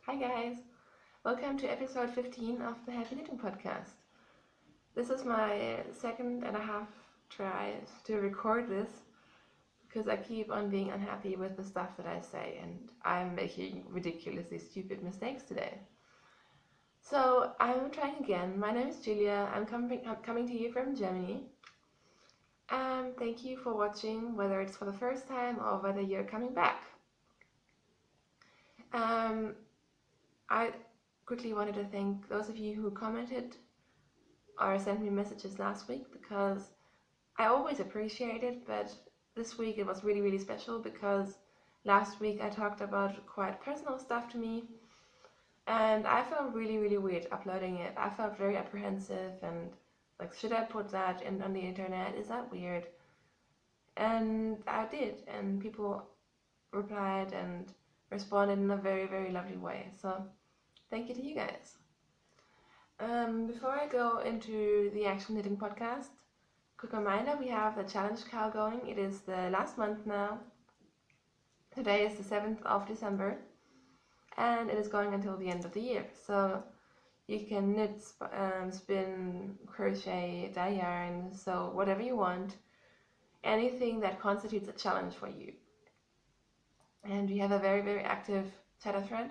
Hi guys, welcome to episode 15 of the Happy Knitting Podcast. This is my second and a half try to record this because I keep on being unhappy with the stuff that I say and I'm making ridiculously stupid mistakes today. So I'm trying again. My name is Julia. I'm coming to you from Germany. Thank you for watching, whether it's for the first time or whether you're coming back. I quickly wanted to thank those of you who commented or sent me messages last week because I always appreciate it, but this week it was really special because last week I talked about quite personal stuff to me and I felt really weird uploading it. I felt very apprehensive and like, should I put that on the internet? Is that weird? And I did, and people replied and responded in a very lovely way. So thank you to you guys. Before I go into the actual knitting podcast, quick reminder, we have the challenge cow going. It is the last month now. Today is the 7th of December and it is going until the end of the year. So you can knit, spin, crochet, dye yarn, sew, whatever you want. Anything that constitutes a challenge for you. And we have a very active chatter thread.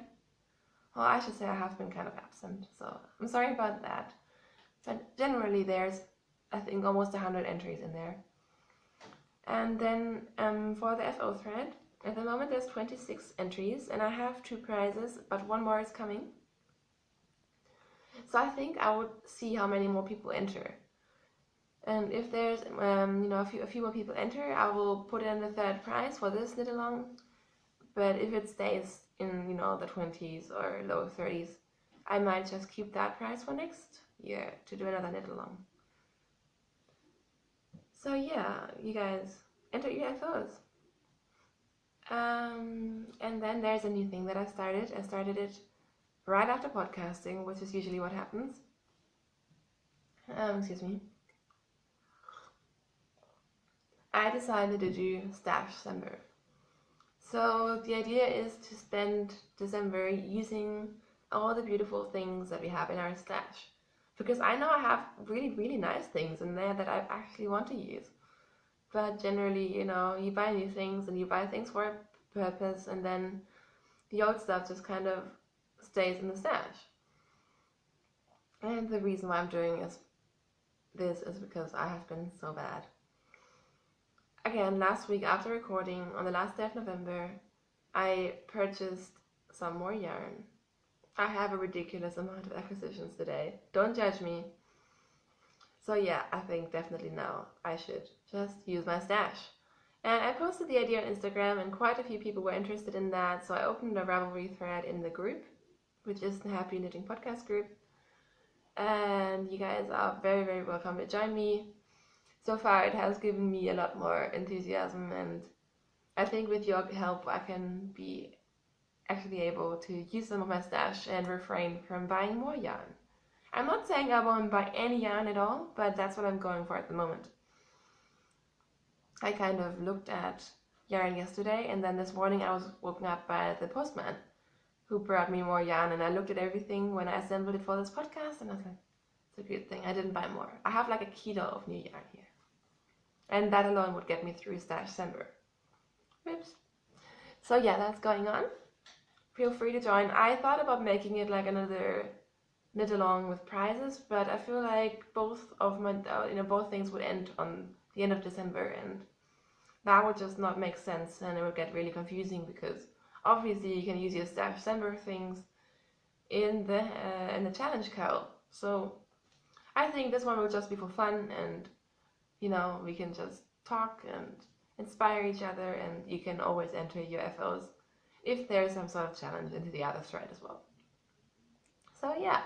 Well, I should say I have been kind of absent, so I'm sorry about that. But generally there's, I think, almost 100 entries in there. And then for the FO thread, at the moment there's 26 entries, and I have 2 prizes, but 1 more is coming. So I think I would see how many more people enter. And if there's, a few more people enter, I will put in the 3rd prize for this knit along. But if it stays in, the 20s or low 30s, I might just keep that prize for next year to do another knit along. So yeah, you guys, enter your FOs. And then there's a new thing that I started. I started it right after podcasting, which is usually what happens. Excuse me. I decided to do Stashcember. So the idea is to spend December using all the beautiful things that we have in our stash. Because I know I have really nice things in there that I actually want to use. But generally, you buy new things and you buy things for a purpose, and then the old stuff just kind of stays in the stash. And the reason why I'm doing this is because I have been so bad. Again, last week after recording, on the last day of November, I purchased some more yarn. I have a ridiculous amount of acquisitions today. Don't judge me. So yeah, I think definitely now I should just use my stash. And I posted the idea on Instagram and quite a few people were interested in that, so I opened a Ravelry thread in the group, which is the Happy Knitting Podcast group. And you guys are very welcome to join me. So far it has given me a lot more enthusiasm, and I think with your help I can be actually able to use some of my stash and refrain from buying more yarn. I'm not saying I won't buy any yarn at all, but that's what I'm going for at the moment. I kind of looked at yarn yesterday, and then this morning I was woken up by the postman who brought me more yarn, and I looked at everything when I assembled it for this podcast and I was like, it's a good thing I didn't buy more. I have like a kilo of new yarn here. And that alone would get me through Stashcember. Whoops. So yeah, that's going on. Feel free to join. I thought about making it like another knit along with prizes, but I feel like both of my, both things would end on the end of December, and that would just not make sense, and it would get really confusing because obviously you can use your Stashcember things in the challenge cowl. So I think this one will just be for fun, and we can just talk and inspire each other, and you can always enter your FOs if there's some sort of challenge into the other thread as well. So yeah,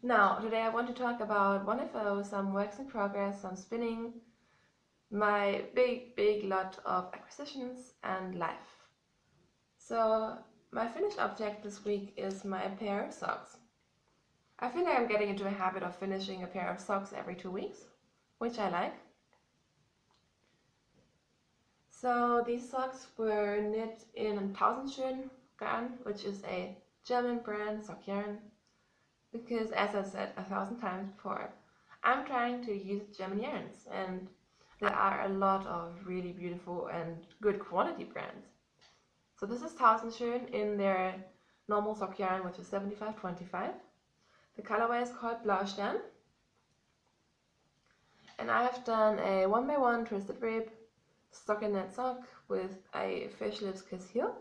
now today I want to talk about one FO, some works in progress, some spinning, my big lot of acquisitions, and life. So my finished object this week is my pair of socks. I feel like I'm getting into a habit of finishing a pair of socks every 2 weeks, which I like. So these socks were knit in 1000 yarn, which is a German brand sock yarn, because as I said 1,000 times before, I'm trying to use German yarns, and there are a lot of really beautiful and good quality brands. So this is Stashcember in their normal sock yarn, which is 75/25. The colorway is called Blaustern. And I have done a 1x1 twisted rib stockinette sock with a fish lips kiss heel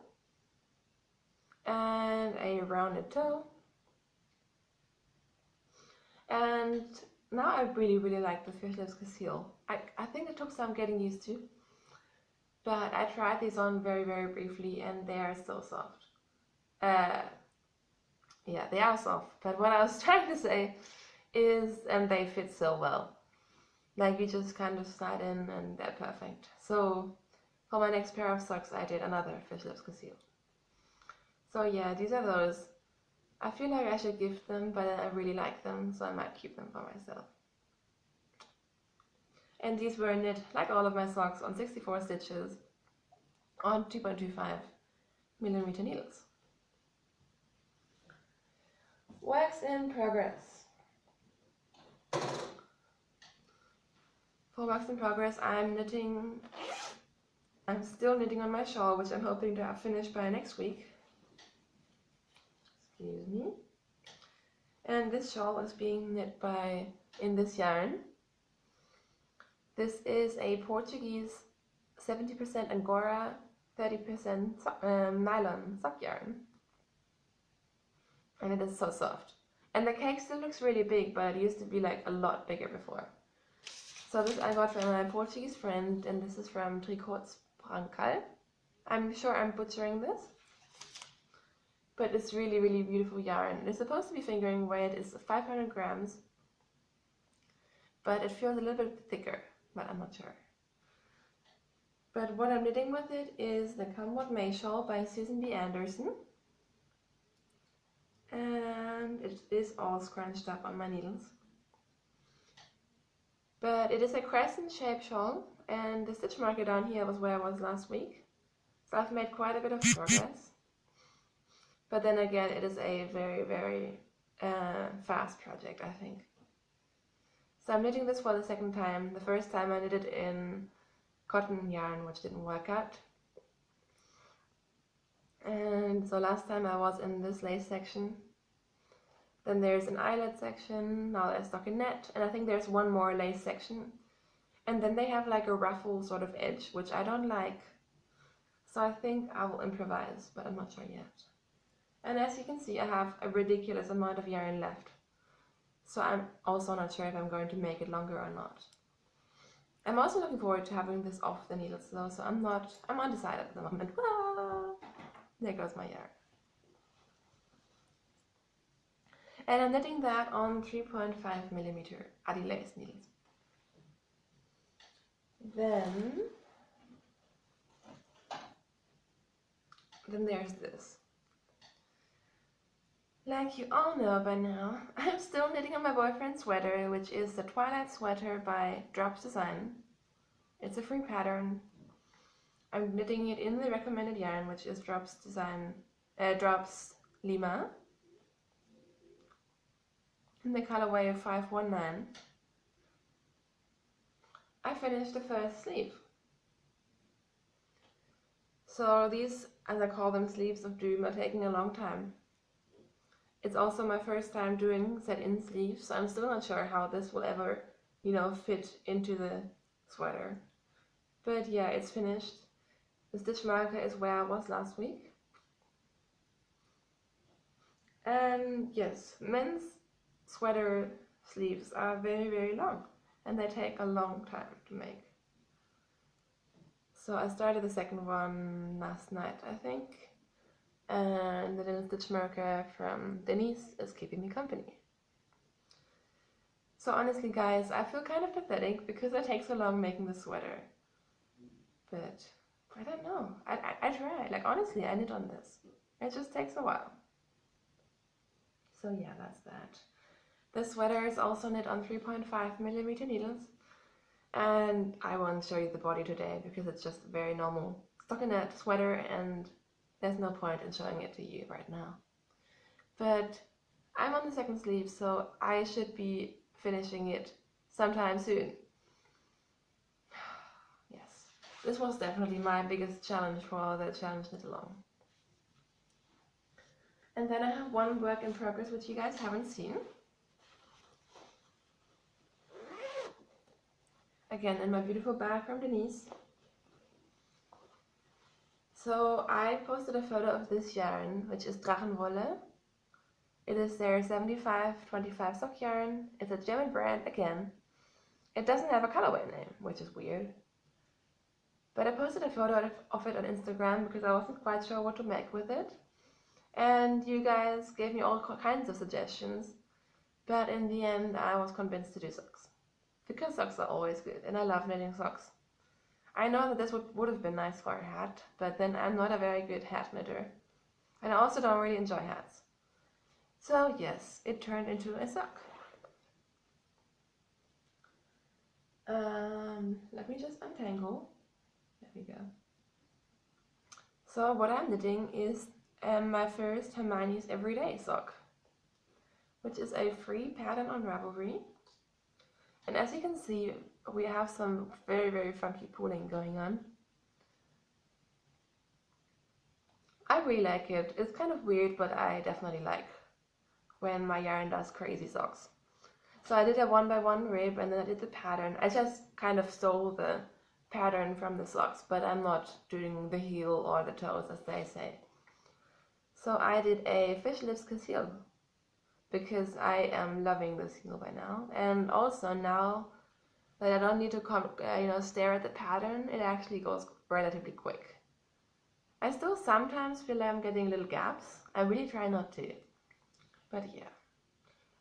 and a rounded toe. And now I really like the fish lips kiss heel. I think it took some getting used to, but I tried these on very briefly and they are so soft. Yeah, they are soft, but what I was trying to say is, and they fit so well. Like you just kind of slide in and they're perfect. So for my next pair of socks I did another fish lips kiss heel. So yeah, these are those. I feel like I should gift them, but I really like them, so I might keep them for myself. And these were knit, like all of my socks, on 64 stitches on 2.25mm needles. Wax in progress. For wax in progress, I'm still knitting on my shawl, which I'm hoping to have finished by next week. Excuse me. And this shawl is being knit in this yarn. This is a Portuguese 70% Angora, 30% nylon sock yarn. And it is so soft. And the cake still looks really big, but it used to be like a lot bigger before. So this I got from my Portuguese friend, and this is from Tricots Brancal. I'm sure I'm butchering this, but it's really beautiful yarn. It's supposed to be fingering weight, it's 500 grams, but it feels a little bit thicker, but I'm not sure. But what I'm knitting with it is the Come What May shawl by Susan B. Anderson, and it is all scrunched up on my needles. But it is a crescent shaped shawl, and the stitch marker down here was where I was last week. So I've made quite a bit of progress. But then again, it is a very fast project, I think. So I'm knitting this for the second time. The first time I knitted in cotton yarn, which didn't work out. And so last time I was in this lace section. Then there's an eyelet section, now there's stockinette, and I think there's one more lace section. And then they have like a ruffle sort of edge, which I don't like. So I think I will improvise, but I'm not sure yet. And as you can see, I have a ridiculous amount of yarn left. So I'm also not sure if I'm going to make it longer or not. I'm also looking forward to having this off the needles though, so I'm undecided at the moment. Ah, there goes my yarn. And I'm knitting that on 3.5mm Adi lace needles. Then there's this. Like you all know by now, I'm still knitting on my boyfriend's sweater, which is the Twilight Sweater by Drops Design. It's a free pattern. I'm knitting it in the recommended yarn, which is Drops Lima, in the colorway of 519. I finished the first sleeve. So these, as I call them, sleeves of doom, are taking a long time. It's also my first time doing set-in sleeves, so I'm still not sure how this will ever, fit into the sweater. But yeah, it's finished. The stitch marker is where I was last week. And yes, men's sweater sleeves are very long, and they take a long time to make. So I started the second one last night, I think, and the little stitch marker from Denise is keeping me company. So honestly guys, I feel kind of pathetic because I take so long making this sweater, but I don't know, I try, like honestly I knit on this, it just takes a while. So yeah, that's that. The sweater is also knit on 3.5mm needles, and I won't show you the body today because it's just a very normal stockinette sweater and there's no point in showing it to you right now. but I'm on the second sleeve, so I should be finishing it sometime soon. Yes, this was definitely my biggest challenge for the challenge knit along. And then I have one work in progress which you guys haven't seen. Again, in my beautiful bag from Denise. So I posted a photo of this yarn, which is Drachenwolle. It is their 75-25 sock yarn. It's a German brand again. It doesn't have a colorway name, which is weird. But I posted a photo of it on Instagram because I wasn't quite sure what to make with it. And you guys gave me all kinds of suggestions. But in the end, I was convinced to do socks. Because socks are always good, and I love knitting socks. I know that this would have been nice for a hat, but then I'm not a very good hat knitter. And I also don't really enjoy hats. So yes, it turned into a sock. Let me just untangle. There we go. So what I'm knitting is my first Hermione's Everyday sock, which is a free pattern on Ravelry. And as you can see, we have some very, very funky pooling going on. I really like it. It's kind of weird, but I definitely like when my yarn does crazy socks. So I did a 1x1 rib and then I did the pattern. I just kind of stole the pattern from the socks, but I'm not doing the heel or the toes as they say. So I did a fish lips heel because I am loving this heel by now. And also now that I don't need to stare at the pattern, it actually goes relatively quick. I still sometimes feel I'm getting little gaps. I really try not to, but yeah.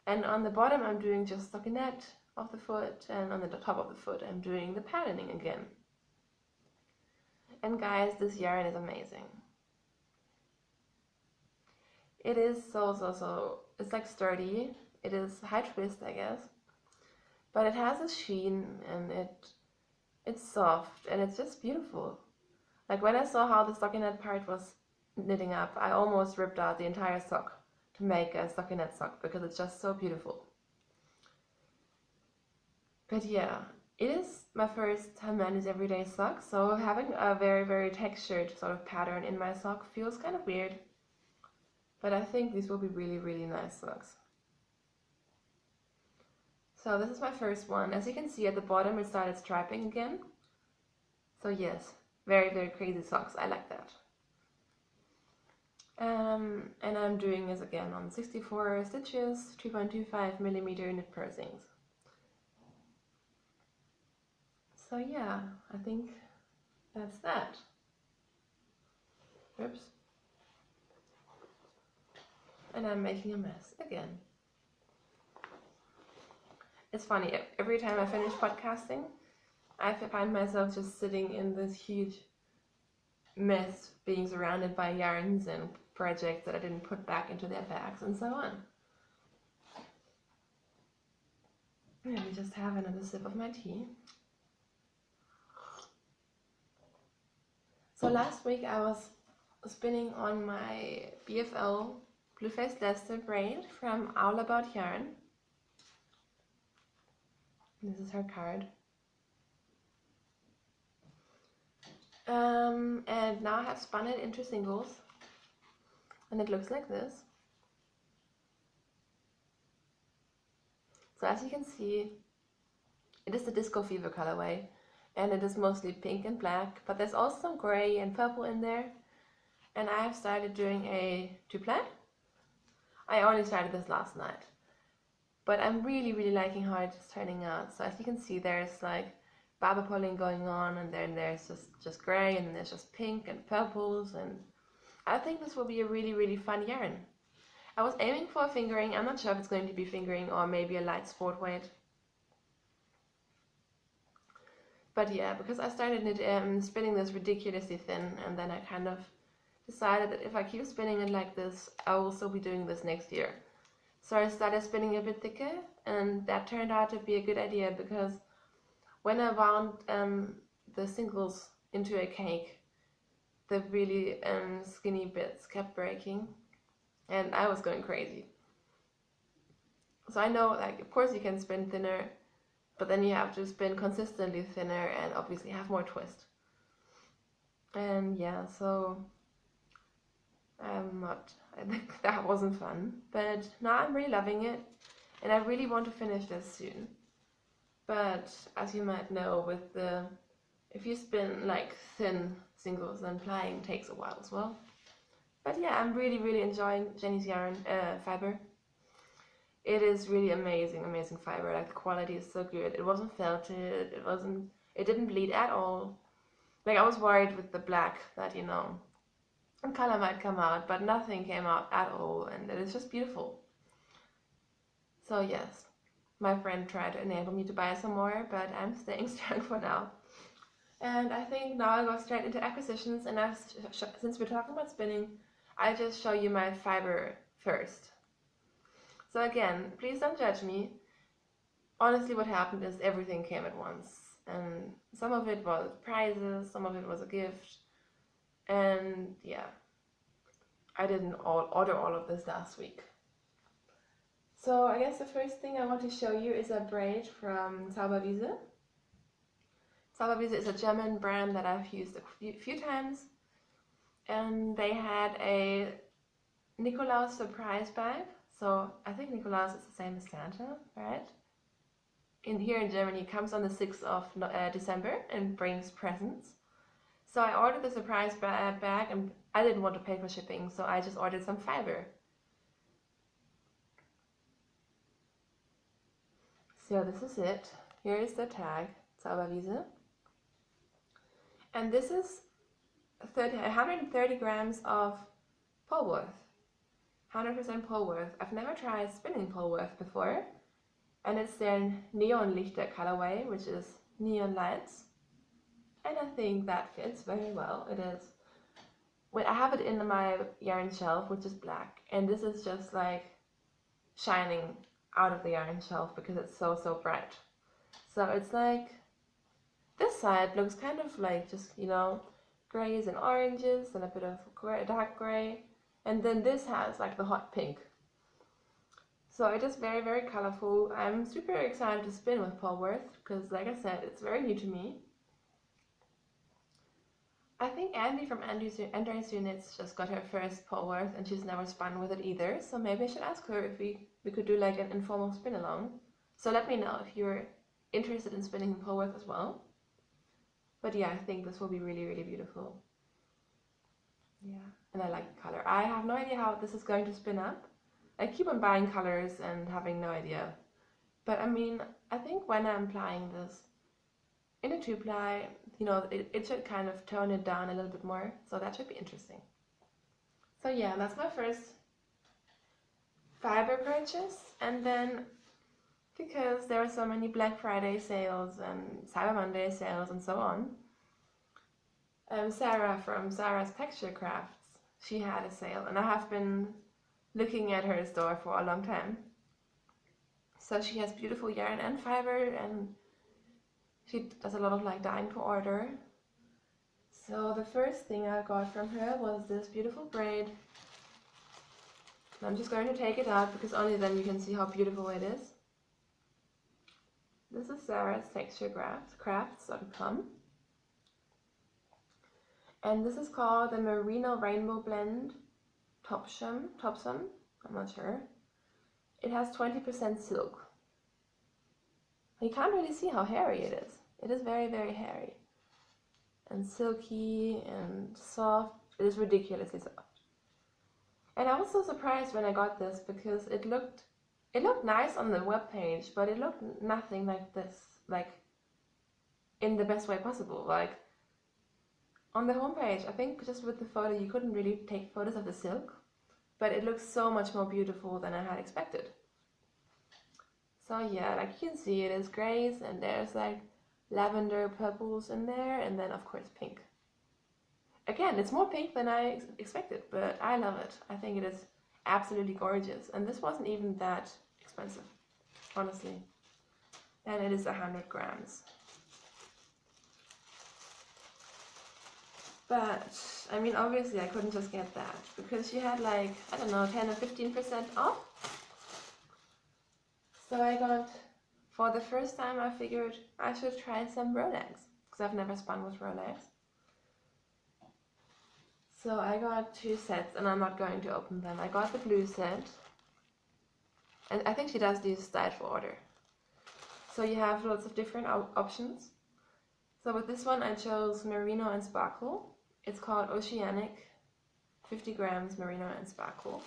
And on the bottom I'm doing just stockinette of the foot, and on the top of the foot I'm doing the patterning again. And guys, this yarn is amazing. It is so, it's like sturdy. It is high twist, I guess. But it has a sheen and it's soft and it's just beautiful. Like when I saw how the stockinette part was knitting up, I almost ripped out the entire sock to make a stockinette sock because it's just so beautiful. But yeah, it is my first Hermione's Everyday sock, so having a very, very textured sort of pattern in my sock feels kind of weird. But I think these will be really, really nice socks. So this is my first one. As you can see at the bottom it started striping again. So yes, very, very crazy socks. I like that. And I'm doing this again on 64 stitches, 3.25mm knit pursings. So yeah, I think that's that. Oops. And I'm making a mess again. It's funny, every time I finish podcasting, I find myself just sitting in this huge mess, being surrounded by yarns and projects that I didn't put back into their bags and so on. Let me just have another sip of my tea. So last week I was spinning on my BFL Blue-Faced Leicester braid from Owl About Yarn. This is her card. And now I have spun it into singles, and it looks like this. So as you can see, it is the Disco Fever colorway, and it is mostly pink and black, but there's also some gray and purple in there. And I have started doing a two-ply. I only started this last night, but I'm really, really liking how it's turning out. So as you can see, there's like barber pulling going on, and then there's just gray, and then there's just pink and purples, and I think this will be a really, really fun yarn. I was aiming for a fingering. I'm not sure if it's going to be fingering or maybe a light sport weight. But yeah, because I started spinning this ridiculously thin, and then I kind of decided that if I keep spinning it like this, I will still be doing this next year. So I started spinning a bit thicker, and that turned out to be a good idea because when I wound the singles into a cake, the really skinny bits kept breaking. and I was going crazy. So I know, like, of course you can spin thinner, but then you have to spin consistently thinner and obviously have more twist. And yeah, so I think that wasn't fun, but now I'm really loving it, and I really want to finish this soon. But as you might know, if you spin like thin singles, then plying takes a while as well. But yeah, I'm really enjoying Jenny's yarn fiber. It is really amazing fiber. Like, the quality is so good. It wasn't felted. It didn't bleed at all. Like, I was worried with the black that, a color might come out, but nothing came out at all, and it is just beautiful. So yes, my friend tried to enable me to buy some more, but I'm staying strong for now. And I think now I'll go straight into acquisitions, and since we're talking about spinning, I'll just show you my fiber first. So again, please don't judge me. Honestly, what happened is everything came at once, and some of it was prizes, some of it was a gift, and yeah, I didn't order all of this last week. So I guess the first thing I want to show you is a braid from Zauberwiese. Zauberwiese is a German brand that I've used a few times, and they had a Nikolaus surprise bag. So I think Nikolaus is the same as Santa, right? Here in Germany, it comes on the 6th of December and brings presents. So I ordered the surprise bag, and I didn't want to pay for shipping, so I just ordered some fiber. So this is it. Here is the tag, Zauberwiese. And this is 130 grams of Polworth. 100% Polworth. I've never tried spinning Polworth before. And it's their Neon Lichter colorway, which is neon lights. And I think that fits very well. It is. I have it in my yarn shelf, which is black. And this is just like shining out of the yarn shelf because it's so bright. So it's like, this side looks kind of like just, grays and oranges and a bit of dark gray. And then this has like the hot pink. So it is very colorful. I'm super excited to spin with Polworth because, like I said, it's very new to me. I think Andy from Andrew's Units just got her first Polworth and she's never spun with it either. So maybe I should ask her if we could do like an informal spin along. So let me know if you're interested in spinning Polworth as well. But yeah, I think this will be really beautiful. Yeah, and I like the color. I have no idea how this is going to spin up. I keep on buying colors and having no idea. But I mean, I think when I'm plying this in a 2-ply, it should kind of tone it down a little bit more. So that should be interesting. So yeah, that's my first fiber purchase. And then, because there are so many Black Friday sales and Cyber Monday sales and so on, Sarah from Sarah's Texture Crafts, she had a sale, and I have been looking at her store for a long time. So she has beautiful yarn and fiber, and she does a lot of like dyeing to order. So the first thing I got from her was this beautiful braid. I'm just going to take it out because only then you can see how beautiful it is. This is Sarah's Texture Crafts.com. And this is called the Merino Rainbow Blend Topsum. I'm not sure. It has 20% silk. You can't really see how hairy it is. It is very hairy. And silky and soft. It is ridiculously soft. And I was so surprised when I got this because it looked nice on the webpage, but it looked nothing like this. Like, in the best way possible. Like, on the homepage, I think just with the photo, you couldn't really take photos of the silk, but it looks so much more beautiful than I had expected. So yeah, like you can see, it is grays, and there's like lavender purples in there, and then of course pink. Again, it's more pink than I expected, but I love it. I think it is absolutely gorgeous, and this wasn't even that expensive, honestly. And it is 100 grams. But, I mean, obviously I couldn't just get that, because she had like, I don't know, 10 or 15% off. So I got, for the first time I figured I should try some Rolex, because I've never spun with Rolex. So I got 2 sets, and I'm not going to open them. I got the blue set, and I think she does these dyed for order. So you have lots of different options. So with this one I chose Merino and Sparkle. It's called Oceanic, 50 grams Merino and Sparkle.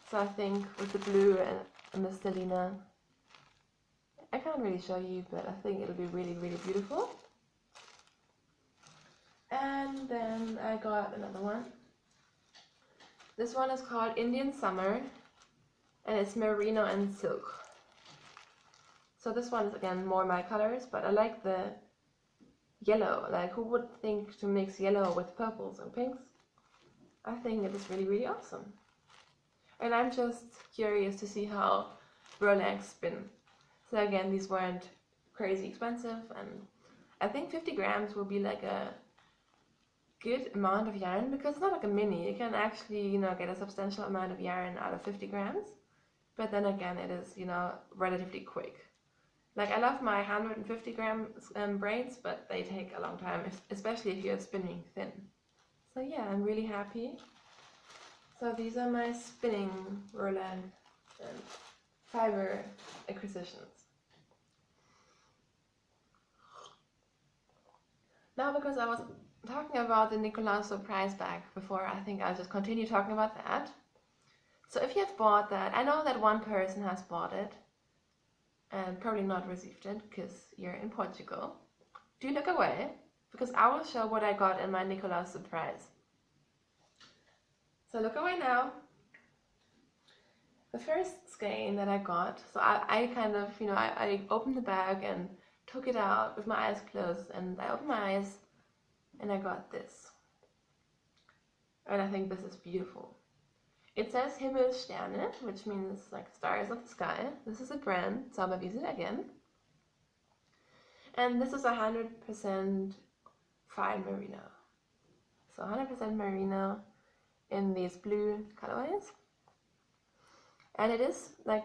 So I think with the blue and the Stellina, I can't really show you, but I think it'll be really, really beautiful. And then I got another one. This one is called Indian Summer, and it's merino and silk. So this one is again more my colors, but I like the yellow. Like, who would think to mix yellow with purples and pinks? I think it is really, really awesome. And I'm just curious to see how Rolex spin. So again, these weren't crazy expensive, and I think 50 grams will be like a good amount of yarn, because it's not like a mini. You can actually, you know, get a substantial amount of yarn out of 50 grams. But then again, it is, you know, relatively quick. Like, I love my 150 gram braids, but they take a long time, especially if you're spinning thin. So yeah, I'm really happy. So these are my spinning Roland and fiber acquisitions. Now, because I was talking about the Nicolas surprise bag before, I think I'll just continue talking about that. So if you have bought that, I know that one person has bought it and probably not received it because you're in Portugal. Do look away, because I will show what I got in my Nicolas surprise. So look away now. The first skein that I got, so I kind of, you know, I opened the bag and took it out with my eyes closed, and I opened my eyes and I got this. And I think this is beautiful. It says Himmelssterne, which means like stars of the sky. This is a brand, Zauberwiese again. And this is 100% fine merino. So 100% merino in these blue colorways. And it is like,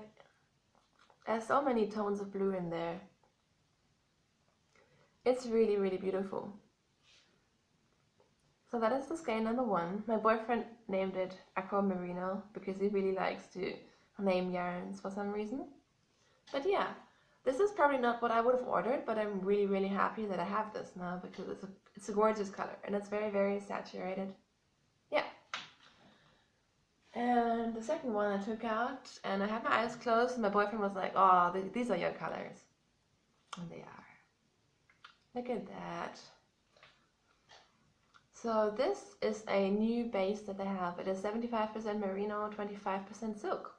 there's so many tones of blue in there. It's really, really beautiful. So that is the skein number 1. My boyfriend named it Aqua Merino because he really likes to name yarns for some reason. But yeah, this is probably not what I would have ordered, but I'm really, really happy that I have this now because it's a gorgeous color and it's very, very saturated. Yeah. And the second one I took out and I had my eyes closed and my boyfriend was like, oh, these are your colors. And they are. Look at that. So this is a new base that they have. It is 75% merino, 25% silk.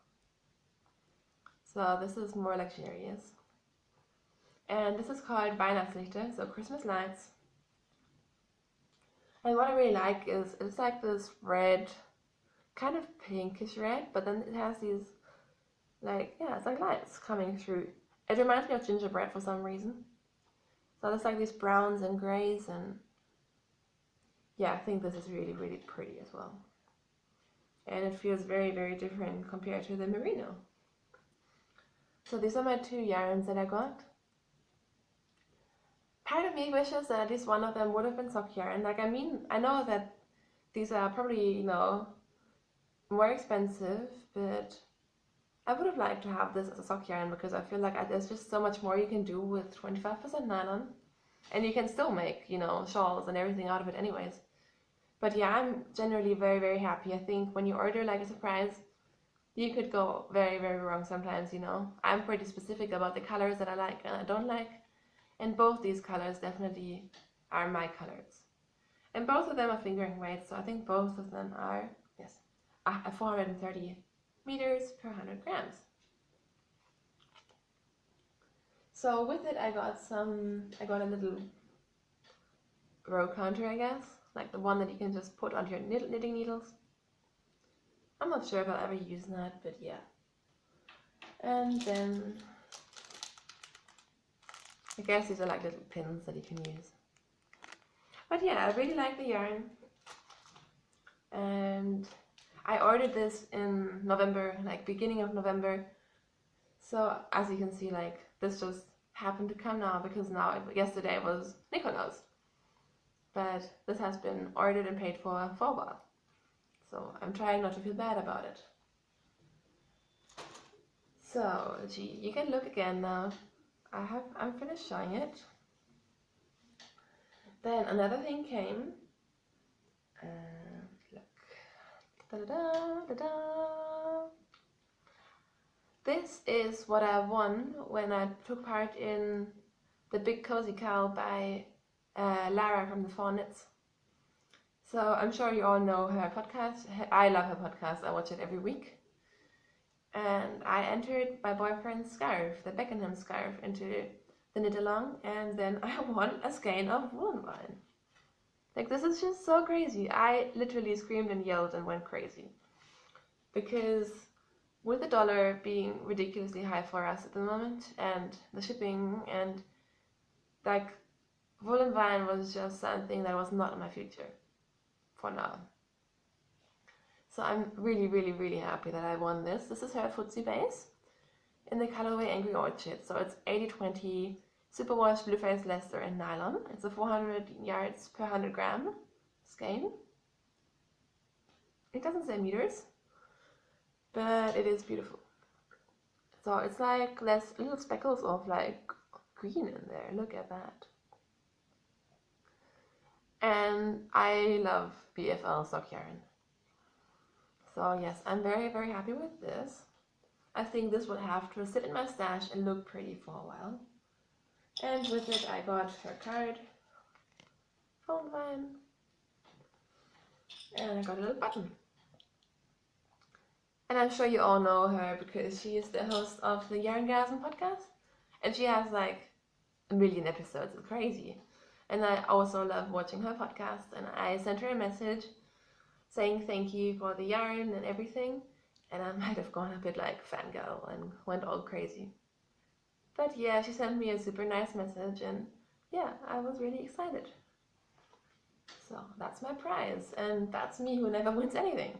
So this is more luxurious. And this is called Weihnachtslichter, so Christmas lights. And what I really like is it's like this red, kind of pinkish red, but then it has these, like, yeah, it's like lights coming through. It reminds me of gingerbread for some reason. So there's like these browns and grays, and yeah, I think this is really, really pretty as well. And it feels very, very different compared to the merino. So these are my 2 yarns that I got. Part of me wishes that at least one of them would have been sock yarn. Like, I mean, I know that these are probably, you know, more expensive, but I would have liked to have this as a sock yarn because I feel like there's just so much more you can do with 25% nylon. And you can still make, you know, shawls and everything out of it anyways. But yeah, I'm generally very, very happy. I think when you order like a surprise, you could go very, very wrong sometimes, you know. I'm pretty specific about the colors that I like and I don't like. And both these colors definitely are my colors. And both of them are fingering weight, so I think both of them are, yes, 430 meters per 100 grams. So with it I got a little row counter, I guess, like the one that you can just put onto your knitting needles. I'm not sure if I'll ever use that, but yeah. And then I guess these are like little pins that you can use. But yeah, I really like the yarn, and I ordered this in November, like beginning of November. So as you can see, like this just happened to come now because yesterday was Nikolaus. But this has been ordered and paid for a while. So I'm trying not to feel bad about it. So gee, you can look again now. I'm finished showing it. Then another thing came. Look. Da-da-da, da-da. This is what I won when I took part in the Big Cozy Cow by Lara from the Four Knits. So I'm sure you all know her podcast. I love her podcast. I watch it every week. And I entered my boyfriend's scarf, the Beckenham scarf, into the knit along, and then I won a skein of woolen wine. Like, this is just so crazy. I literally screamed and yelled and went crazy. Because with the dollar being ridiculously high for us at the moment, and the shipping, and like, woolen wine was just something that was not in my future for now. So I'm really, really, really happy that I won this. This is her footsie base in the colorway Angry Orchid. So it's 80/20 superwash, blue face, Leicester, and nylon. It's a 400 yards per 100 gram skein. It doesn't say meters, but it is beautiful. So it's like less little speckles of like green in there. Look at that. And I love BFL sock yarn. So yes, I'm very, very happy with this. I think this would have to sit in my stash and look pretty for a while. And with it I got her card, phone line, and I got a little button. And I'm sure you all know her because she is the host of the Yarngasm podcast. And she has like 1 million episodes, it's crazy. And I also love watching her podcast, and I sent her a message saying thank you for the yarn and everything, and I might have gone a bit like fangirl and went all crazy. But yeah, she sent me a super nice message, and yeah, I was really excited. So that's my prize, and that's me who never wins anything.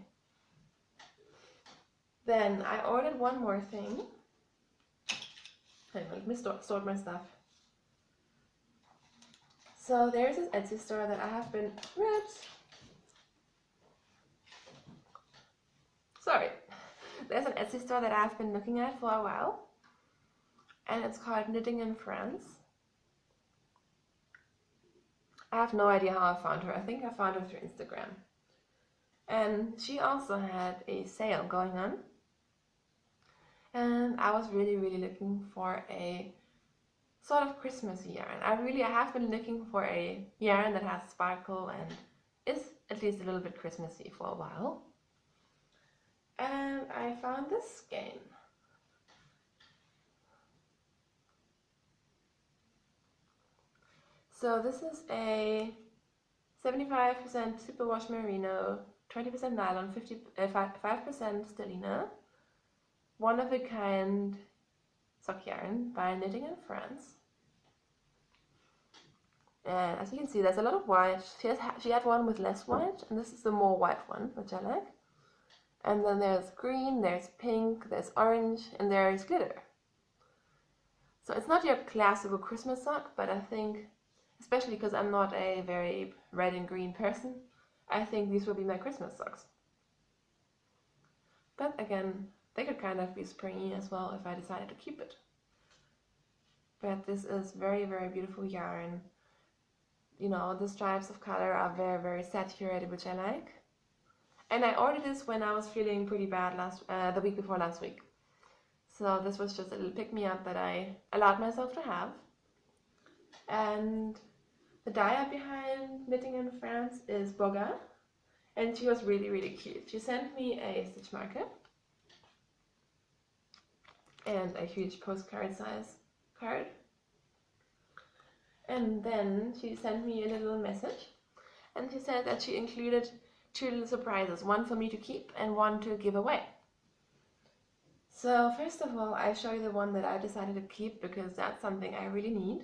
Then I ordered one more thing. Hang on, let me sort my stuff. So there's this Etsy store that I have been... Sorry. There's an Etsy store that I've been looking at for a while, and it's called Knitting in France. I have no idea how I found her. I think I found her through Instagram. And she also had a sale going on, and I was really, really looking for a sort of Christmassy yarn. I have been looking for a yarn that has sparkle and is at least a little bit Christmassy for a while. And I found this skein. So this is a 75% superwash merino, 20% nylon, 5% stellina, one of a kind sock yarn by Knitting in France. And as you can see, there's a lot of white. She had one with less white, and this is the more white one, which I like. And then there's green, there's pink, there's orange, and there's glitter. So it's not your classical Christmas sock, but I think, especially because I'm not a very red and green person, I think these will be my Christmas socks. But again, they could kind of be springy as well if I decided to keep it. But this is very, very beautiful yarn. You know, the stripes of color are very, very saturated, which I like. And I ordered this when I was feeling pretty bad the week before last week. So this was just a little pick-me-up that I allowed myself to have. And the dyer behind Knitting in France is Boga. And she was really, really cute. She sent me a stitch marker and a huge postcard size card. And then she sent me a little message, and she said that she included 2 little surprises, one for me to keep and one to give away. So first of all, I show you the one that I decided to keep because that's something I really need.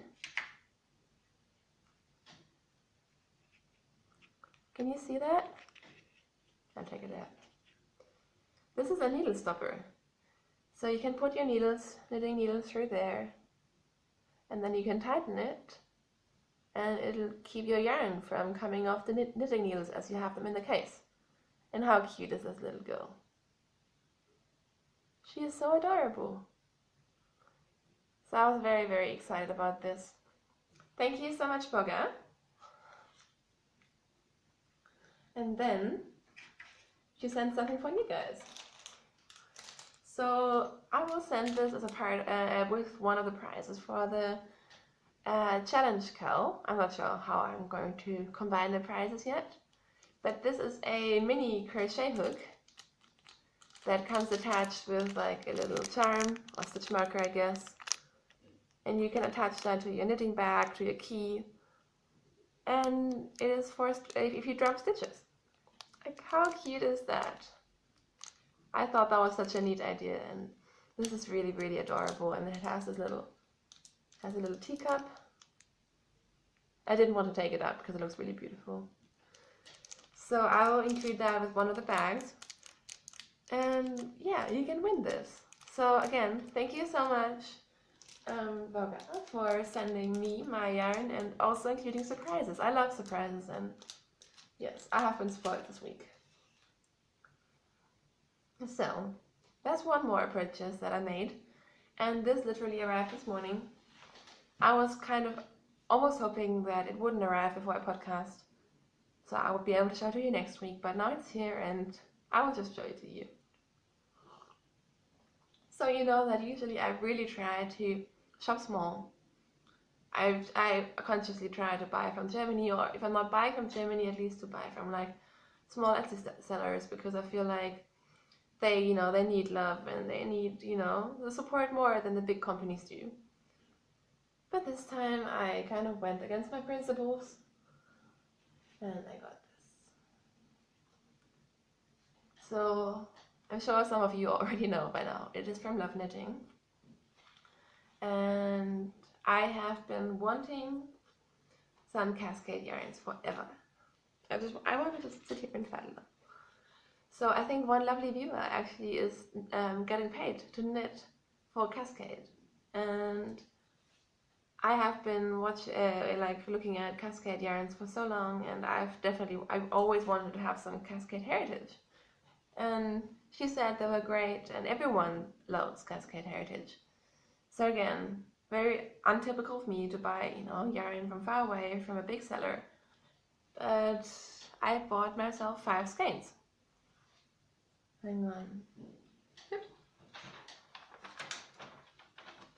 Can you see that? I'll take it out. This is a needle stopper. So you can put your needles, knitting needles through there, and then you can tighten it, and it'll keep your yarn from coming off the knitting needles as you have them in the case. And how cute is this little girl? She is so adorable. So I was very, very excited about this. Thank you so much, Bogga. And then she sent something for you guys. So I will send this as a part with one of the prizes for the challenge cal. I'm not sure how I'm going to combine the prizes yet, but this is a mini crochet hook that comes attached with like a little charm or stitch marker, I guess, and you can attach that to your knitting bag, to your key, and it is for if you drop stitches. Like, how cute is that? I thought that was such a neat idea, and this is really, really adorable. And it has this little, a little teacup. I didn't want to take it out because it looks really beautiful. So I will include that with one of the bags. And yeah, you can win this. So again, thank you so much, Bogga, for sending me my yarn and also including surprises. I love surprises, and yes, I have been spoiled this week. So that's one more purchase that I made, and this literally arrived this morning. I was kind of almost hoping that it wouldn't arrive before I podcast, so I would be able to show it to you next week, but now it's here and I will just show it to you. So you know that usually I really try to shop small. I consciously try to buy from Germany, or if I'm not buying from Germany, at least to buy from like small Etsy sellers, because I feel like they, they need love and they need, the support more than the big companies do. But this time I kind of went against my principles and I got this. So I'm sure some of you already know by now. It is from Love Knitting. And I have been wanting some cascade yarns forever. I want to just sit here and paddle them. So I think one lovely viewer actually is getting paid to knit for Cascade, and I have been looking at Cascade yarns for so long, and I've always wanted to have some Cascade heritage. And she said they were great, and everyone loves Cascade heritage. So again, very untypical of me to buy yarn from far away from a big seller, but I bought myself 5 skeins. Hang on. Yep.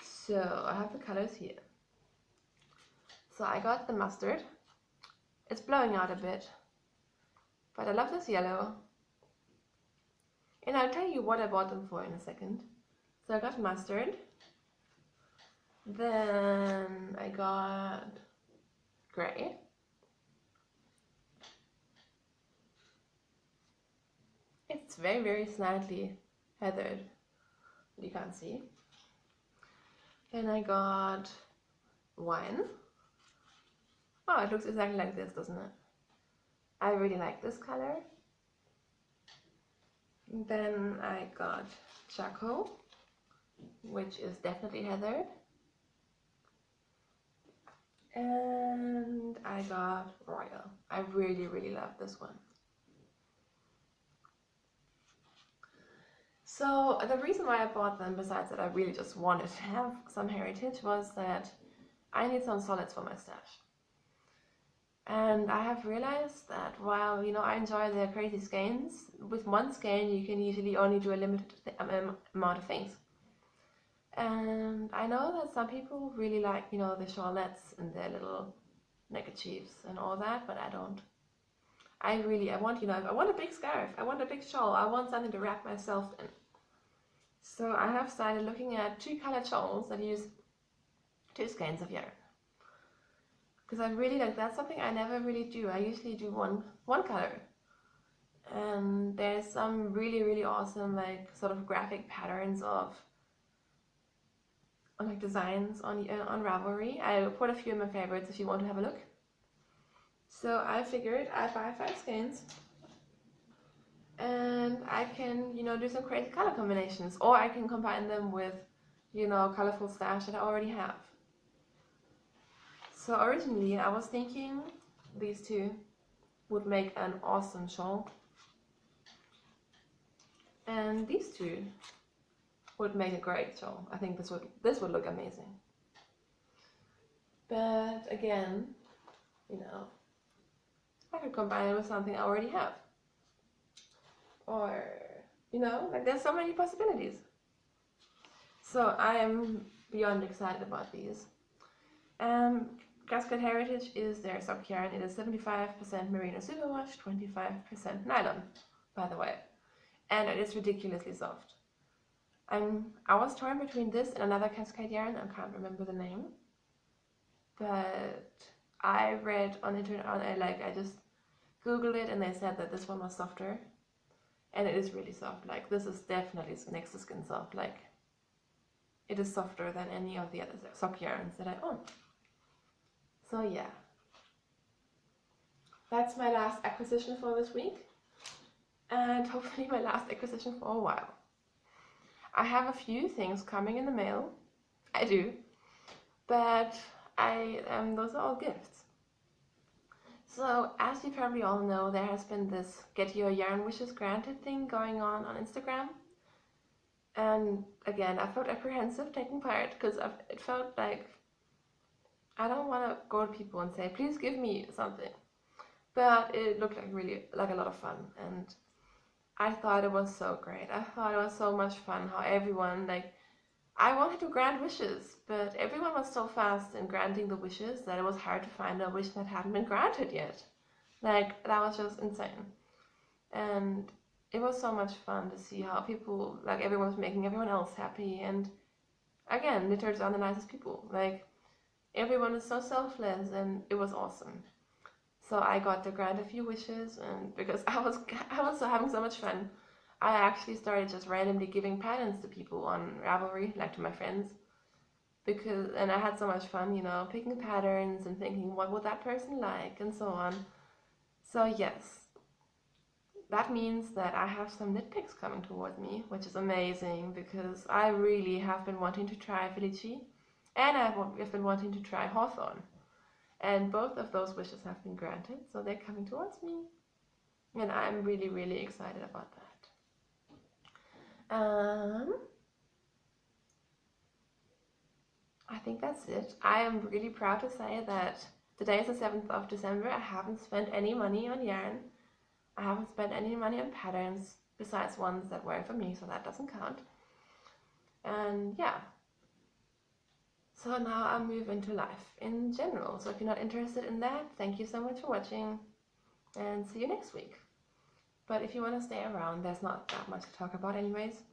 So I have the colors here. So I got the mustard. It's blowing out a bit, but I love this yellow. And I'll tell you what I bought them for in a second. So I got mustard. Then I got gray. It's very, very slightly heathered, but you can't see. Then I got wine. Oh, it looks exactly like this, doesn't it? I really like this color. And then I got charcoal, which is definitely heathered. And I got royal. I really, really love this one. So the reason why I bought them, besides that I really just wanted to have some heritage, was that I need some solids for my stash. And I have realized that while, I enjoy the crazy skeins, with one skein you can usually only do a limited amount of things. And I know that some people really like, the shawlettes and their little neckerchiefs and all that, but I don't. I want, I want a big scarf, I want a big shawl, I want something to wrap myself in. So I have started looking at 2 colored shawls that use 2 skeins of yarn. Because I really that's something I never really do. I usually do one color. And there's some really, really awesome sort of graphic patterns of designs on Ravelry. I put a few of my favorites if you want to have a look. So I figured I'd buy 5 skeins and I can, do some crazy color combinations, or I can combine them with, colorful stash that I already have. So originally I was thinking these two would make an awesome shawl, and these two would make a great shawl. I think this would look amazing. But again, I could combine it with something I already have. Or, like there's so many possibilities. So I am beyond excited about these. Cascade Heritage is their sock yarn. It is 75% merino superwash, 25% nylon, by the way. And it is ridiculously soft. I was torn between this and another Cascade yarn. I can't remember the name. But I read on internet, I just googled it and they said that this one was softer. And it is really soft. Like, this is definitely next to skin soft. Like, it is softer than any of the other sock yarns that I own. So yeah, that's my last acquisition for this week, and hopefully my last acquisition for a while. I have a few things coming in the mail. I do, but those are all gifts. So as you probably all know, there has been this Get Your Yarn Wishes Granted thing going on Instagram. And again, I felt apprehensive taking part because it felt like I don't want to go to people and say, please give me something. But it looked like a lot of fun, and I thought it was so great. I thought it was so much fun how everyone, I wanted to grant wishes, but everyone was so fast in granting the wishes that it was hard to find a wish that hadn't been granted yet. That was just insane. And it was so much fun to see how people, everyone was making everyone else happy. And again, knitters are the nicest people. Everyone is so selfless, and it was awesome. So I got to grant a few wishes, and because I was having so much fun, I actually started just randomly giving patterns to people on Ravelry, to my friends, and I had so much fun, picking patterns and thinking, what would that person like, and so on. So yes, that means that I have some knit picks coming toward me, which is amazing, because I really have been wanting to try Felici, and I've been wanting to try Hawthorn. And both of those wishes have been granted, so they're coming towards me. And I'm really, really excited about that. I think that's it. I am really proud to say that today is the 7th of December. I haven't spent any money on yarn. I haven't spent any money on patterns, besides ones that weren't for me, so that doesn't count. And yeah. So now I'll move into life in general. So if you're not interested in that, thank you so much for watching, and see you next week. But if you want to stay around, there's not that much to talk about anyways.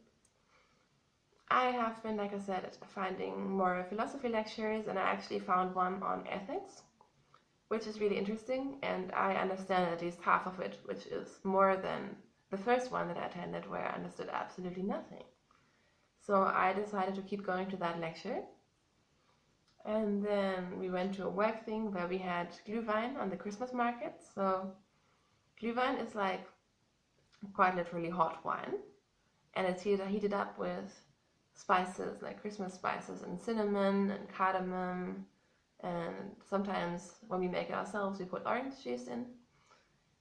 I have been, like I said, finding more philosophy lectures, and I actually found one on ethics, which is really interesting, and I understand at least half of it, which is more than the first one that I attended, where I understood absolutely nothing. So I decided to keep going to that lecture. And then we went to a work thing where we had Glühwein on the Christmas market. So Glühwein is quite literally hot wine, and it's heated up with spices, like Christmas spices, and cinnamon and cardamom, and sometimes when we make it ourselves we put orange juice in.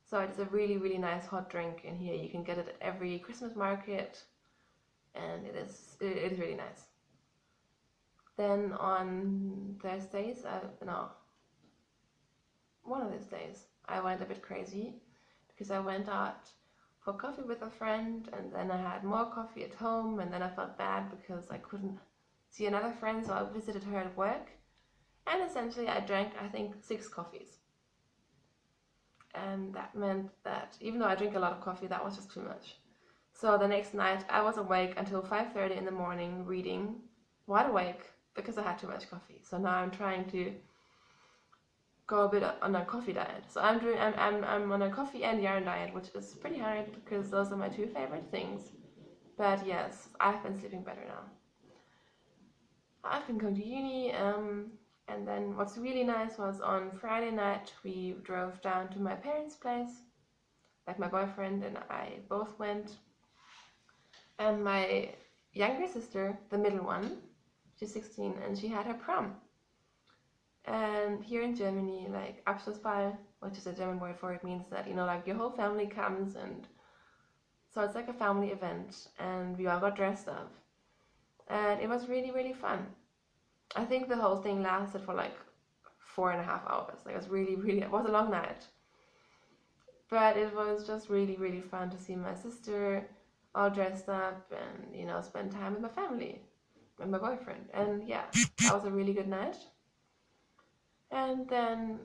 So it's a really, really nice hot drink in here. You can get it at every Christmas market, and it is really nice. Then on Thursdays, one of these days, I went a bit crazy because I went out for coffee with a friend, and then I had more coffee at home, and then I felt bad because I couldn't see another friend, so I visited her at work, and essentially I drank, I think, 6 coffees. And that meant that even though I drink a lot of coffee, that was just too much. So the next night I was awake until 5:30 in the morning reading, wide awake, because I had too much coffee. So now I'm trying to go a bit on a coffee diet. So I'm on a coffee and yarn diet, which is pretty hard because those are my 2 favorite things. But yes, I've been sleeping better now. I've been going to uni. And then what's really nice was on Friday night we drove down to my parents' place. Like my boyfriend and I both went. And my younger sister, the middle one, she's 16 and she had her prom. And here in Germany, like Abschlussball, which is a German word for it, means that, like your whole family comes, and so it's like a family event, and we all got dressed up. And it was really, really fun. I think the whole thing lasted for like 4.5 hours. Like it was really, really, it was a long night. But it was just really, really fun to see my sister all dressed up and, spend time with my family and my boyfriend. And yeah, that was a really good night. And then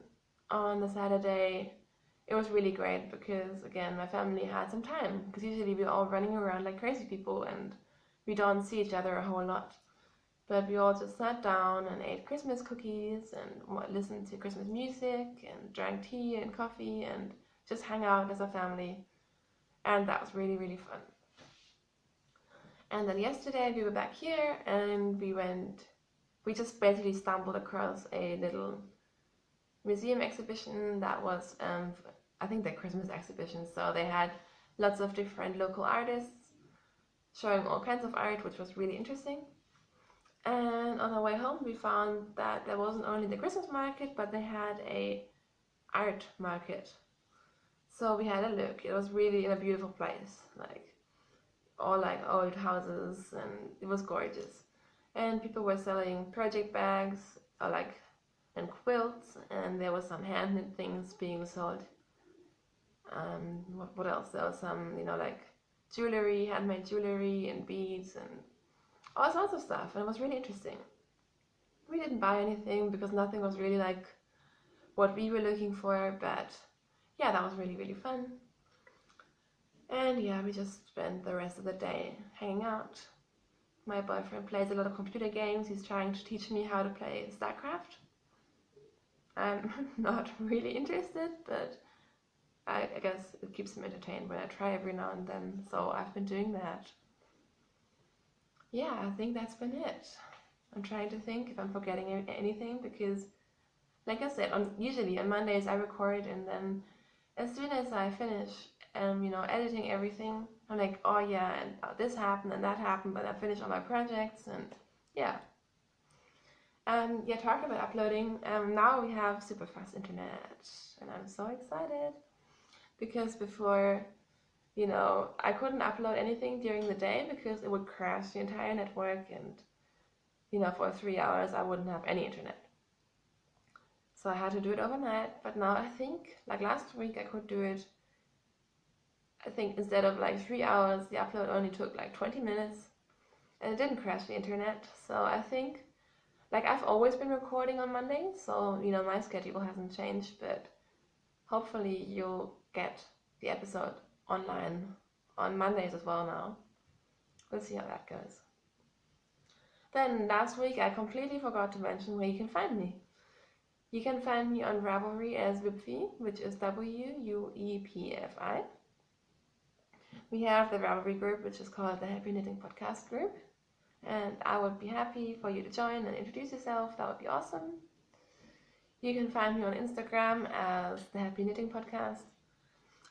on the Saturday, it was really great because, again, my family had some time. Because usually we're all running around like crazy people and we don't see each other a whole lot. But we all just sat down and ate Christmas cookies and listened to Christmas music and drank tea and coffee and just hang out as a family. And that was really, really fun. And then yesterday we were back here and we just basically stumbled across a little museum exhibition that was, I think, the Christmas exhibition. So they had lots of different local artists showing all kinds of art, which was really interesting. And on our way home, we found that there wasn't only the Christmas market, but they had a art market. So we had a look. It was really in a beautiful place, like all like old houses, and it was gorgeous. And people were selling project bags or and quilts, and there was some hand-knit things being sold. What else? There was some, like jewelry, handmade jewelry and beads and all sorts of stuff, and it was really interesting. We didn't buy anything because nothing was really like what we were looking for, but yeah, that was really, really fun. And yeah, we just spent the rest of the day hanging out. My boyfriend plays a lot of computer games. He's trying to teach me how to play StarCraft. I'm not really interested, but I guess it keeps him entertained when I try every now and then, so I've been doing that. Yeah, I think that's been it. I'm trying to think if I'm forgetting anything because, like I said, usually on Mondays I record, and then as soon as I finish, editing everything, I'm like, oh yeah, and this happened and that happened, but I finished all my projects, and yeah. Talking about uploading, now we have super fast internet, and I'm so excited because before, I couldn't upload anything during the day because it would crash the entire network, and for 3 hours I wouldn't have any internet. So I had to do it overnight, but now I think, like last week, I could do it. I think instead of like 3 hours, the upload only took like 20 minutes, and it didn't crash the internet. So I think, like, I've always been recording on Mondays, so my schedule hasn't changed, but hopefully you'll get the episode online on Mondays as well now. We'll see how that goes. Then last week I completely forgot to mention where you can find me. You can find me on Ravelry as Wipfi, which is WUEPFI. We have the Ravelry group, which is called the Happy Knitting Podcast group, and I would be happy for you to join and introduce yourself. That would be awesome. You can find me on Instagram as the Happy Knitting Podcast.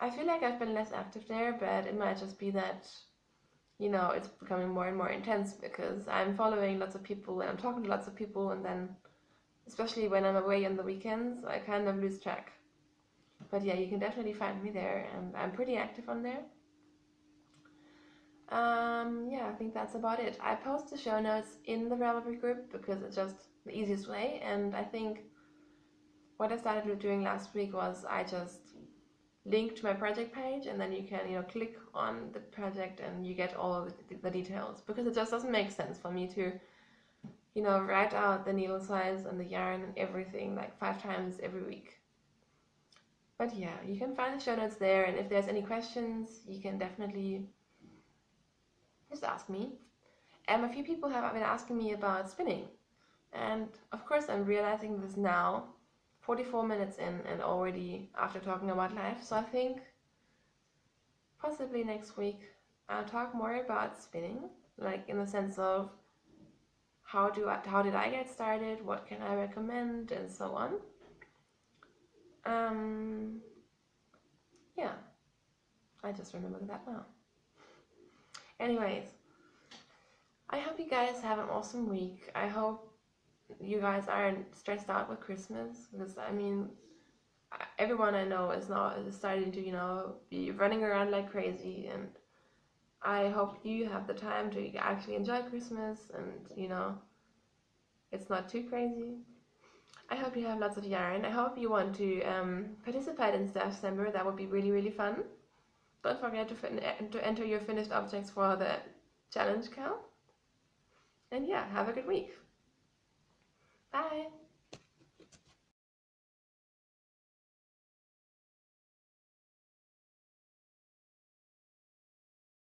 I feel like I've been less active there, but it might just be that, it's becoming more and more intense because I'm following lots of people and I'm talking to lots of people, and then, especially when I'm away on the weekends, I kind of lose track. But yeah, you can definitely find me there, and I'm pretty active on there. I think that's about it. I post the show notes in the Ravelry group because it's just the easiest way, and I think what I started doing last week was I just link to my project page, and then you can click on the project and you get all of the details, because it just doesn't make sense for me to write out the needle size and the yarn and everything like 5 times every week. But yeah, you can find the show notes there, and if there's any questions you can definitely just ask me. A few people have been asking me about spinning, and of course I'm realizing this now, 44 minutes in and already after talking about life, so I think possibly next week I'll talk more about spinning, like in the sense of how did I get started, what can I recommend, and so on. Yeah, I just remembered that now. Anyways, I hope you guys have an awesome week. I hope you guys aren't stressed out with Christmas, because I mean, everyone I know is starting to, be running around like crazy, and I hope you have the time to actually enjoy Christmas and, it's not too crazy. I hope you have lots of yarn. I hope you want to participate in Stashcember. That would be really, really fun. Don't forget to enter your finished objects for the challenge count. And yeah, have a good week. Bye!